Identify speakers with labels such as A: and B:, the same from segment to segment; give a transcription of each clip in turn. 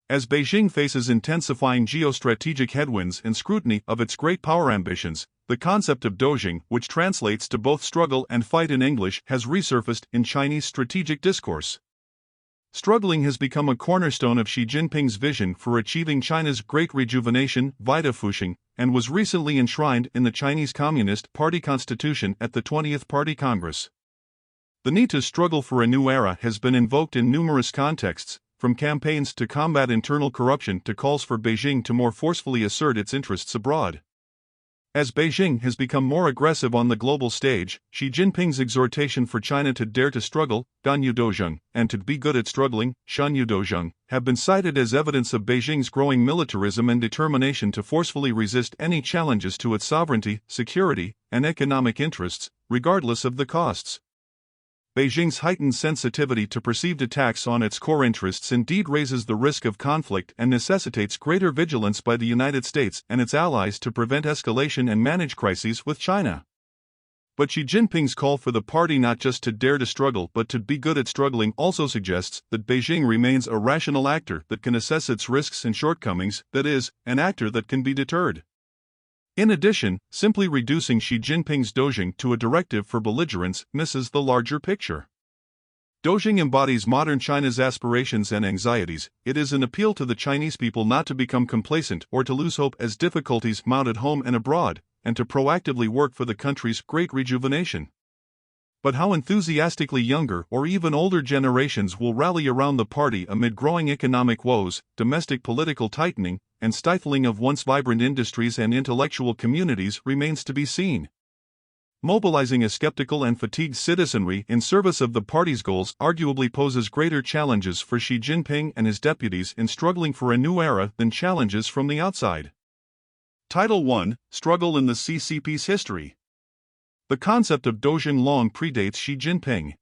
A: As Beijing faces intensifying geostrategic headwinds and scrutiny of its great power ambitions, the concept of dojing, which translates to both struggle and fight in English, has resurfaced in Chinese strategic discourse. Struggling has become a cornerstone of Xi Jinping's vision for achieving China's Great Rejuvenation, Wiederfuschung, and was recently enshrined in the Chinese Communist Party constitution at the 20th Party Congress. The need to struggle for a new era has been invoked in numerous contexts, from campaigns to combat internal corruption to calls for Beijing to more forcefully assert its interests abroad. As Beijing has become more aggressive on the global stage, Xi Jinping's exhortation for China to dare to struggle, Ganyu Dozheng, and to be good at struggling, Shanyu Dozheng, have been cited as evidence of Beijing's growing militarism and determination to forcefully resist any challenges to its sovereignty, security, and economic interests, regardless of the costs. Beijing's heightened sensitivity to perceived attacks on its core interests indeed raises the risk of conflict and necessitates greater vigilance by the United States and its allies to prevent escalation and manage crises with China. But Xi Jinping's call for the party not just to dare to struggle but to be good at struggling also suggests that Beijing remains a rational actor that can assess its risks and shortcomings, that is, an actor that can be deterred. In addition, simply reducing Xi Jinping's dojing to a directive for belligerents misses the larger picture. Dojing embodies modern China's aspirations and anxieties. It is an appeal to the Chinese people not to become complacent or to lose hope as difficulties mount at home and abroad, and to proactively work for the country's great rejuvenation. But how enthusiastically younger or even older generations will rally around the party amid growing economic woes, domestic political tightening, and stifling of once vibrant industries and intellectual communities remains to be seen. Mobilizing a skeptical and fatigued citizenry in service of the party's goals arguably poses greater challenges for Xi Jinping and his deputies in struggling for a new era than challenges from the outside. Title 1: Struggle in the CCP's History. The concept of dojing long predates Xi Jinping.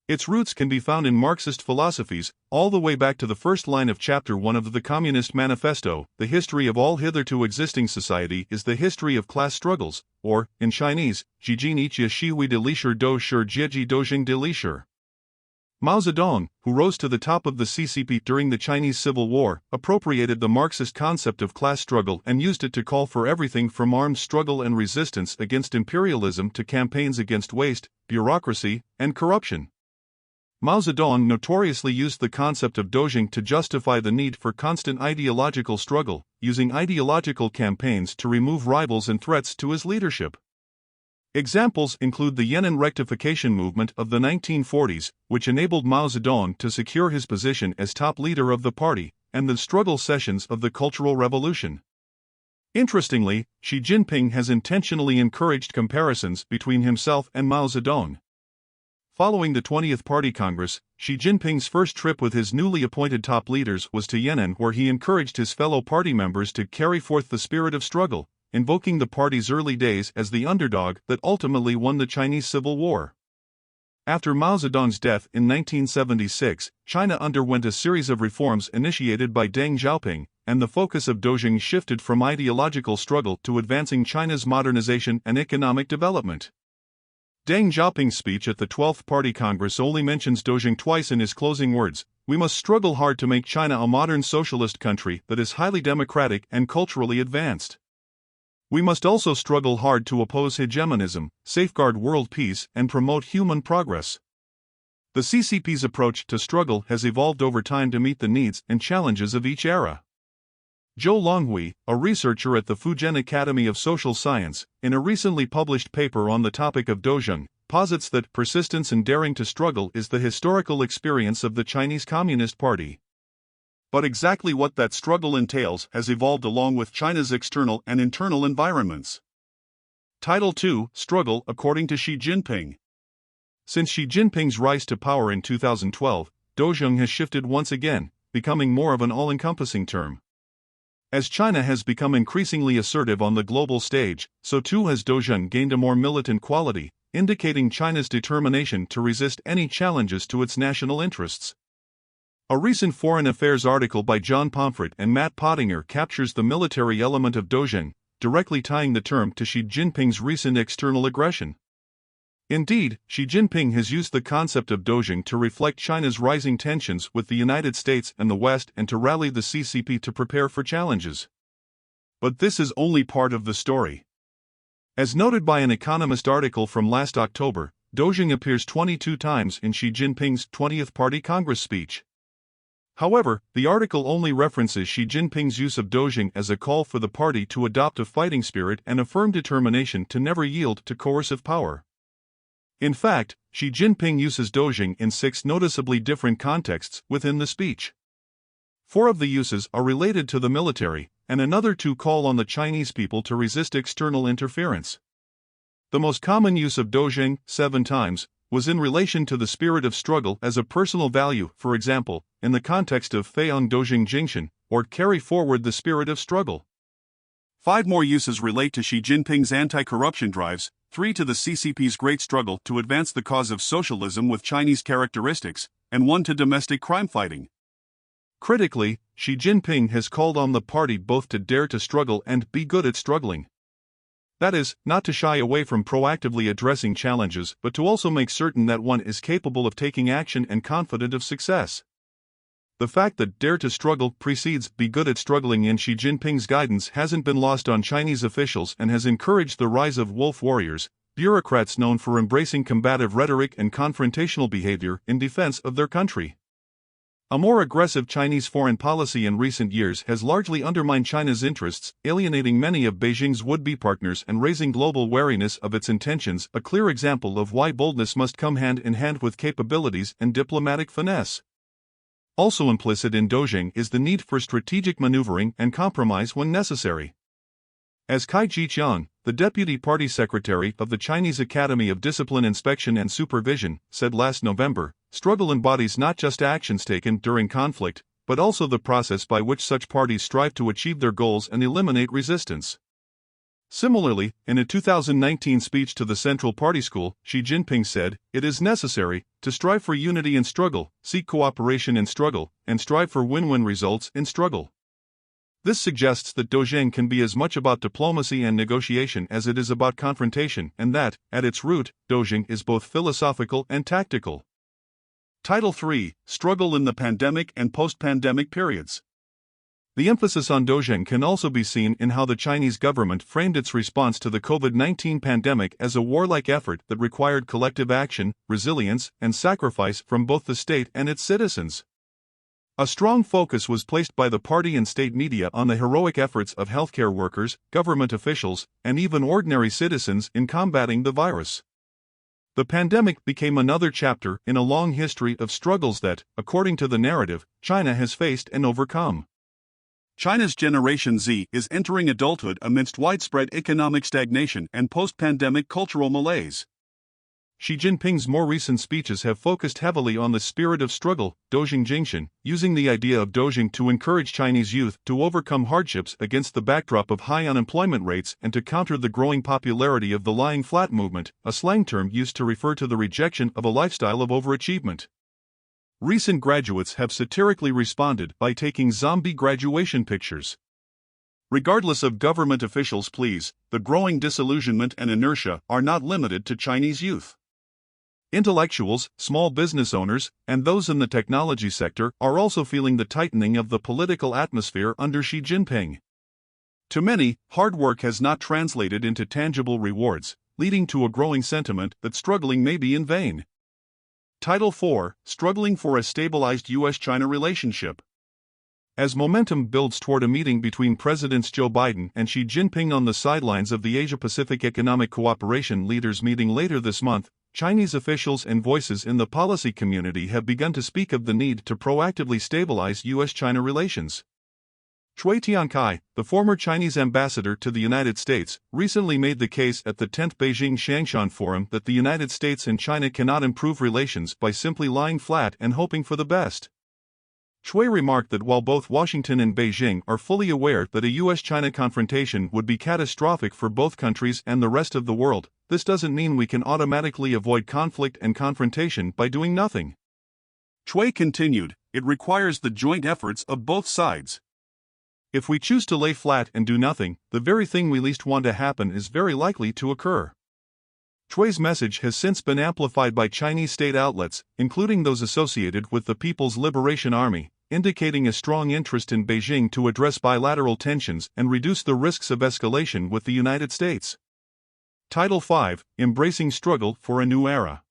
A: Its roots can be found in Marxist philosophies, all the way back to the first line of Chapter 1 of the Communist Manifesto. The history of all hitherto existing society is the history of class struggles, or, in Chinese, Jijin Ichia Shihui de Lishur Do Shur Jieji Dojing de Lishur. Mao Zedong, who rose to the top of the CCP during the Chinese Civil War, appropriated the Marxist concept of class struggle and used it to call for everything from armed struggle and resistance against imperialism to campaigns against waste, bureaucracy, and corruption. Mao Zedong notoriously used the concept of dojing to justify the need for constant ideological struggle, using ideological campaigns to remove rivals and threats to his leadership. Examples include the Yan'an rectification movement of the 1940s, which enabled Mao Zedong to secure his position as top leader of the party, and the struggle sessions of the Cultural Revolution. Interestingly, Xi Jinping has intentionally encouraged comparisons between himself and Mao Zedong. Following the 20th Party Congress, Xi Jinping's first trip with his newly appointed top leaders was to Yan'an, where he encouraged his fellow party members to carry forth the spirit of struggle, invoking the party's early days as the underdog that ultimately won the Chinese Civil War. After Mao Zedong's death in 1976, China underwent a series of reforms initiated by Deng Xiaoping, and the focus of dojing shifted from ideological struggle to advancing China's modernization and economic development. Deng Xiaoping's speech at the 12th Party Congress only mentions dojing twice in his closing words: "We must struggle hard to make China a modern socialist country that is highly democratic and culturally advanced. We must also struggle hard to oppose hegemonism, safeguard world peace, and promote human progress." The CCP's approach to struggle has evolved over time to meet the needs and challenges of each era. Zhou Longhui, a researcher at the Fujian Academy of Social Science, in a recently published paper on the topic of dojing, posits that persistence and daring to struggle is the historical experience of the Chinese Communist Party. But exactly what that struggle entails has evolved along with China's external and internal environments. Title 2: Struggle according to Xi Jinping. Since Xi Jinping's rise to power in 2012, dojing has shifted once again, becoming more of an all-encompassing term. As China has become increasingly assertive on the global stage, so too has dojing gained a more militant quality, indicating China's determination to resist any challenges to its national interests. A recent Foreign Affairs article by John Pomfret and Matt Pottinger captures the military element of dojing, directly tying the term to Xi Jinping's recent external aggression. Indeed, Xi Jinping has used the concept of dozhing to reflect China's rising tensions with the United States and the West and to rally the CCP to prepare for challenges. But this is only part of the story. As noted by an Economist article from last October, dozhing appears 22 times in Xi Jinping's 20th Party Congress speech. However, the article only references Xi Jinping's use of dozhing as a call for the party to adopt a fighting spirit and a firm determination to never yield to coercive power. In fact, Xi Jinping uses dozhing in 6 noticeably different contexts within the speech. 4 of the uses are related to the military, and another 2 call on the Chinese people to resist external interference. The most common use of dozhing, 7 times, was in relation to the spirit of struggle as a personal value, for example, in the context of Feiyang Dozhing Jingshan, or carry forward the spirit of struggle. 5 more uses relate to Xi Jinping's anti-corruption drives, 3 to the CCP's great struggle to advance the cause of socialism with Chinese characteristics, and 1 to domestic crime fighting. Critically, Xi Jinping has called on the party both to dare to struggle and be good at struggling. That is, not to shy away from proactively addressing challenges but to also make certain that one is capable of taking action and confident of success. The fact that dare to struggle precedes be good at struggling in Xi Jinping's guidance hasn't been lost on Chinese officials and has encouraged the rise of wolf warriors, bureaucrats known for embracing combative rhetoric and confrontational behavior in defense of their country. A more aggressive Chinese foreign policy in recent years has largely undermined China's interests, alienating many of Beijing's would-be partners and raising global wariness of its intentions, a clear example of why boldness must come hand in hand with capabilities and diplomatic finesse. Also implicit in dozhing is the need for strategic maneuvering and compromise when necessary. As Cai Jiqiang, the deputy party secretary of the Chinese Academy of Discipline Inspection and Supervision, said last November, struggle embodies not just actions taken during conflict, but also the process by which such parties strive to achieve their goals and eliminate resistance. Similarly, in a 2019 speech to the Central Party School, Xi Jinping said, "It is necessary to strive for unity in struggle, seek cooperation in struggle, and strive for win-win results in struggle." This suggests that dozhing can be as much about diplomacy and negotiation as it is about confrontation, and that, at its root, dozhing is both philosophical and tactical. Title 3: Struggle in the Pandemic and Post-Pandemic Periods. The emphasis on dozhing can also be seen in how the Chinese government framed its response to the COVID-19 pandemic as a warlike effort that required collective action, resilience, and sacrifice from both the state and its citizens. A strong focus was placed by the party and state media on the heroic efforts of healthcare workers, government officials, and even ordinary citizens in combating the virus. The pandemic became another chapter in a long history of struggles that, according to the narrative, China has faced and overcome. China's Generation Z is entering adulthood amidst widespread economic stagnation and post-pandemic cultural malaise. Xi Jinping's more recent speeches have focused heavily on the spirit of struggle, dozhing Jingshan, using the idea of dozhing to encourage Chinese youth to overcome hardships against the backdrop of high unemployment rates and to counter the growing popularity of the lying flat movement, a slang term used to refer to the rejection of a lifestyle of overachievement. Recent graduates have satirically responded by taking zombie graduation pictures. Regardless of government officials' pleas, the growing disillusionment and inertia are not limited to Chinese youth. Intellectuals, small business owners, and those in the technology sector are also feeling the tightening of the political atmosphere under Xi Jinping. To many, hard work has not translated into tangible rewards, leading to a growing sentiment that struggling may be in vain. Title 4: Struggling for a Stabilized U.S.-China Relationship. As momentum builds toward a meeting between Presidents Joe Biden and Xi Jinping on the sidelines of the Asia-Pacific Economic Cooperation Leaders meeting later this month, Chinese officials and voices in the policy community have begun to speak of the need to proactively stabilize U.S.-China relations. Cui Tiankai, the former Chinese ambassador to the United States, recently made the case at the 10th Beijing Shangshan Forum that the United States and China cannot improve relations by simply lying flat and hoping for the best. Cui remarked that while both Washington and Beijing are fully aware that a U.S.-China confrontation would be catastrophic for both countries and the rest of the world, this doesn't mean we can automatically avoid conflict and confrontation by doing nothing. Cui continued, "It requires the joint efforts of both sides. If we choose to lay flat and do nothing, the very thing we least want to happen is very likely to occur." Chui's message has since been amplified by Chinese state outlets, including those associated with the People's Liberation Army, indicating a strong interest in Beijing to address bilateral tensions and reduce the risks of escalation with the United States. Title 5: Embracing Struggle for a New Era.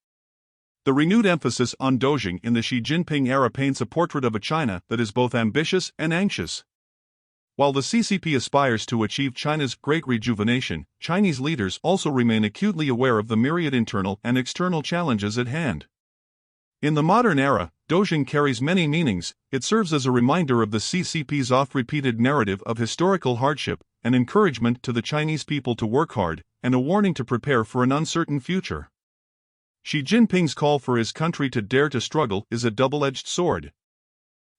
A: The renewed emphasis on Dojing in the Xi Jinping era paints a portrait of a China that is both ambitious and anxious. While the CCP aspires to achieve China's great rejuvenation, Chinese leaders also remain acutely aware of the myriad internal and external challenges at hand. In the modern era, Dojing carries many meanings. It serves as a reminder of the CCP's oft-repeated narrative of historical hardship, an encouragement to the Chinese people to work hard, and a warning to prepare for an uncertain future. Xi Jinping's call for his country to dare to struggle is a double-edged sword.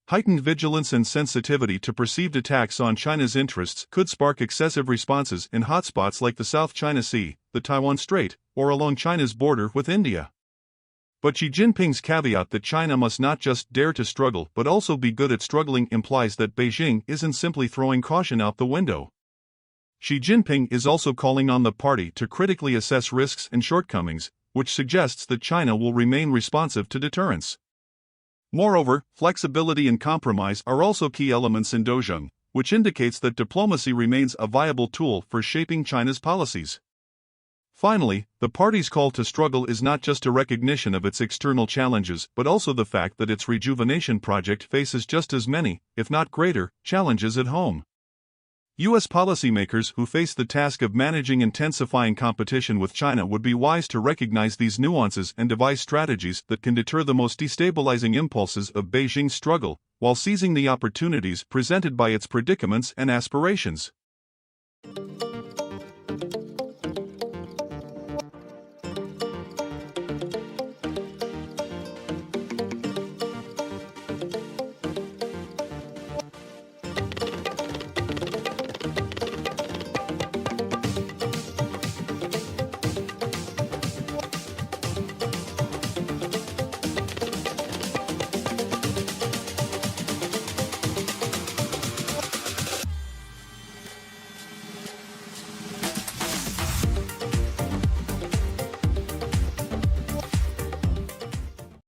A: Heightened vigilance and sensitivity to perceived attacks on China's interests could spark excessive responses in hotspots like the South China Sea, the Taiwan Strait, or along China's border with India. But Xi Jinping's caveat that China must not just dare to struggle but also be good at struggling implies that Beijing isn't simply throwing caution out the window. Xi Jinping is also calling on the party to critically assess risks and shortcomings, which suggests that China will remain responsive to deterrence. Moreover, flexibility and compromise are also key elements in Dojing, which indicates that diplomacy remains a viable tool for shaping China's policies. Finally, the party's call to struggle is not just a recognition of its external challenges but also the fact that its rejuvenation project faces just as many, if not greater, challenges at home. U.S. policymakers who face the task of managing intensifying competition with China would be wise to recognize these nuances and devise strategies that can deter the most destabilizing impulses of Beijing's struggle, while seizing the opportunities presented by its predicaments and aspirations.